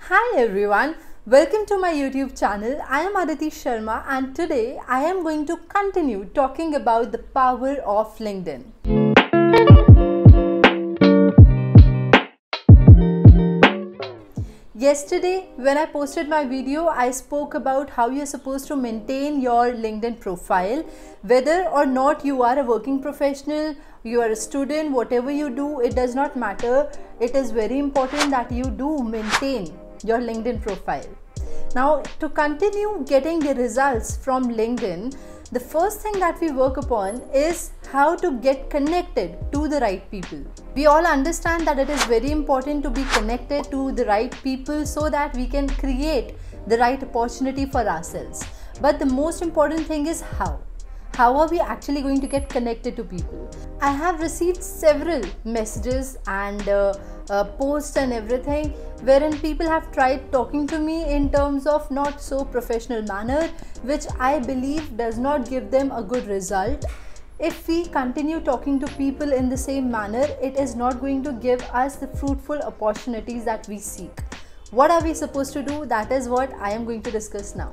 Hi everyone, welcome to my YouTube channel. I am Aditi Sharma and today I am going to continue talking about the power of LinkedIn. Yesterday when I posted my video, I spoke about how you're supposed to maintain your LinkedIn profile. Whether or not you are a working professional, you are a student, whatever you do, it does not matter. It is very important that you do maintain your LinkedIn profile. Now, to continue getting the results from LinkedIn, the first thing that we work upon is how to get connected to the right people. We all understand that it is very important to be connected to the right people so that we can create the right opportunity for ourselves. But the most important thing is how. How are we actually going to get connected to people? I have received several messages and posts and everything wherein people have tried talking to me in terms of not so professional manner, which I believe does not give them a good result. If we continue talking to people in the same manner, it is not going to give us the fruitful opportunities that we seek. What are we supposed to do? That is what I am going to discuss now.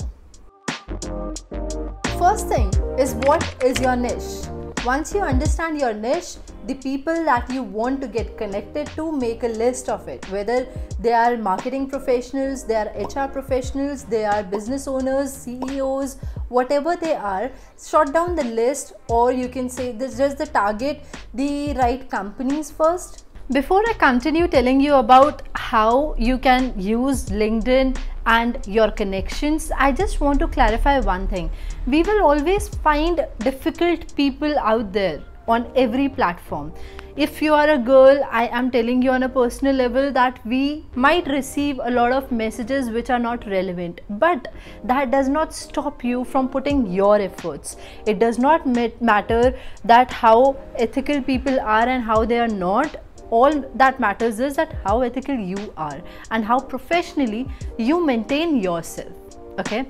First thing is, what is your niche? Once you understand your niche, the people that you want to get connected to, make a list of it. Whether they are marketing professionals, they are HR professionals, they are business owners, CEOs, whatever they are, short down the list, or you can say this just the target the right companies first. Before I continue telling you about how you can use LinkedIn and your connections, I just want to clarify one thing. We will always find difficult people out there on every platform. If you are a girl, I am telling you on a personal level that we might receive a lot of messages which are not relevant, but that does not stop you from putting your efforts. It does not matter that how ethical people are and how they are not. All that matters is that how ethical you are and how professionally you maintain yourself. Okay.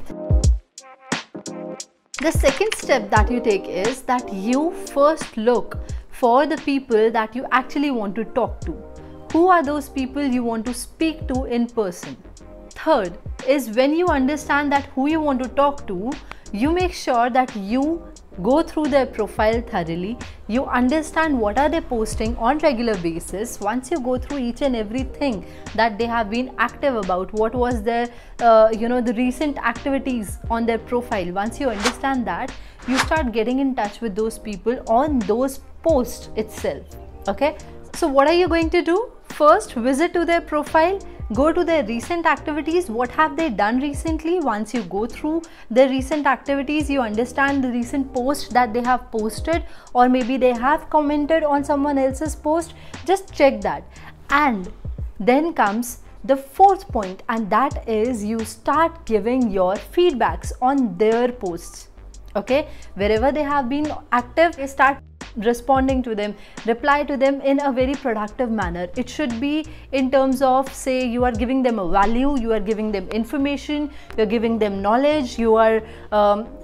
The second step that you take is that you first look for the people that you actually want to talk to. Who are those people you want to speak to in person? Third is, when you understand that who you want to talk to, you make sure that you go through their profile thoroughly. You understand what are they posting on regular basis. Once you go through each and everything that they have been active about, what was their the recent activities on their profile, once you understand that, you start getting in touch with those people on those posts itself. Okay, so what are you going to do? First, visit to their profile, go to their recent activities. What have they done recently? Once you go through their recent activities, you understand the recent post that they have posted, or maybe they have commented on someone else's post. Just check that. And then comes the fourth point, and that is you start giving your feedbacks on their posts. Okay, wherever they have been active, they start responding to them, reply to them in a very productive manner. It should be in terms of, say, you are giving them a value, you are giving them information, you are giving them knowledge, you are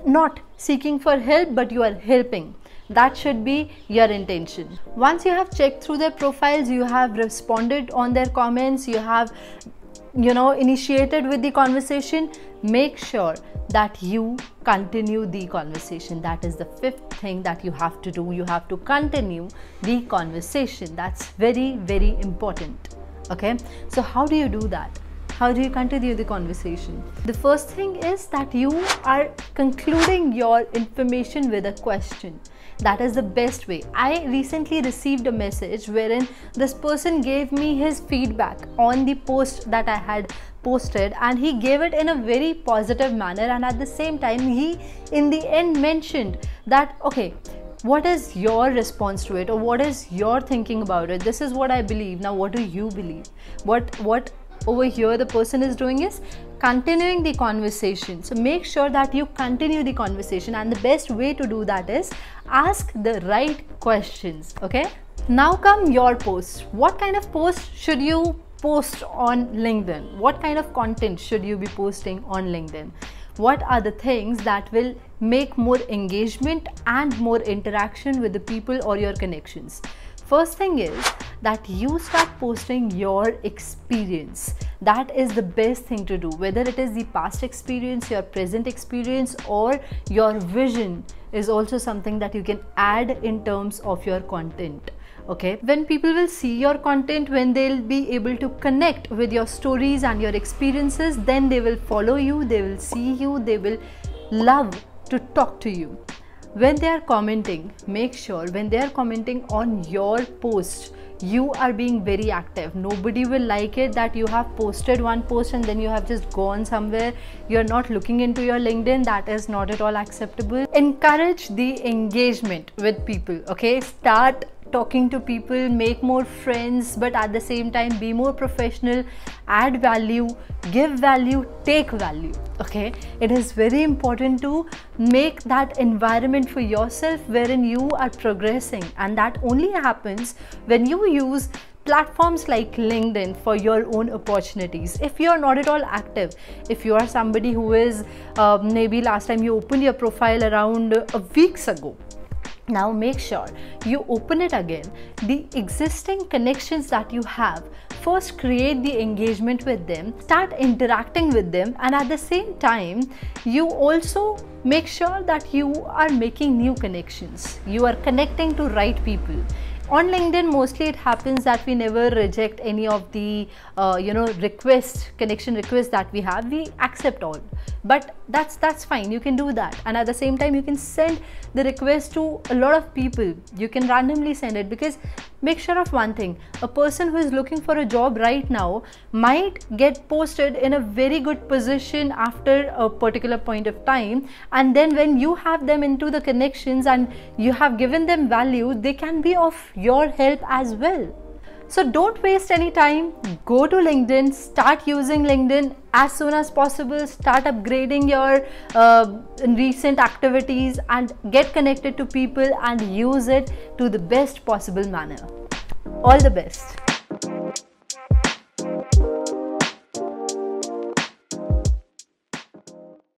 not seeking for help, but you are helping. That should be your intention. Once you have checked through their profiles, you have responded on their comments, you have initiated with the conversation, make sure that you continue the conversation. That is the fifth thing that you have to do. You have to continue the conversation. That's very, very important. Okay, so how do you do that? How do you continue the conversation? The first thing is that you are concluding your information with a question. That is the best way. I recently received a message wherein this person gave me his feedback on the post that I had posted, and he gave it in a very positive manner, and at the same time he in the end mentioned that, okay, what is your response to it, or what is your thinking about it? This is what I believe. Now what do you believe? What over here the person is doing is continuing the conversation. So make sure that you continue the conversation, and the best way to do that is ask the right questions. Okay, now come your posts. What kind of post should you post on LinkedIn? What kind of content should you be posting on LinkedIn? What are the things that will make more engagement and more interaction with the people or your connections? First thing is that you start posting your experience. That is the best thing to do, whether it is the past experience, your present experience, or your vision is also something that you can add in terms of your content. Okay, when people will see your content, when they'll be able to connect with your stories and your experiences, then they will follow you, they will see you, they will love to talk to you. When they are commenting, make sure when they are commenting on your post, you are being very active. Nobody will like it that you have posted one post and then you have just gone somewhere, you're not looking into your LinkedIn. That is not at all acceptable. Encourage the engagement with people. Okay, start talking to people, make more friends, but at the same time be more professional, add value, give value, take value. Okay, it is very important to make that environment for yourself wherein you are progressing, and that only happens when you use platforms like LinkedIn for your own opportunities. If you are not at all active, if you are somebody who is maybe last time you opened your profile around a weeks ago, now make sure you open it again. The existing connections that you have, first create the engagement with them, start interacting with them, and at the same time you also make sure that you are making new connections, you are connecting to right people. On LinkedIn, mostly it happens that we never reject any of the connection requests that we have. We accept all, but that's fine. You can do that, and at the same time you can send the request to a lot of people. You can randomly send it, because make sure of one thing: a person who is looking for a job right now might get posted in a very good position after a particular point of time, and then when you have them into the connections and you have given them value, they can be of your help as well. So don't waste any time. Go to LinkedIn, start using LinkedIn as soon as possible, start upgrading your recent activities and get connected to people and use it to the best possible manner. All the best.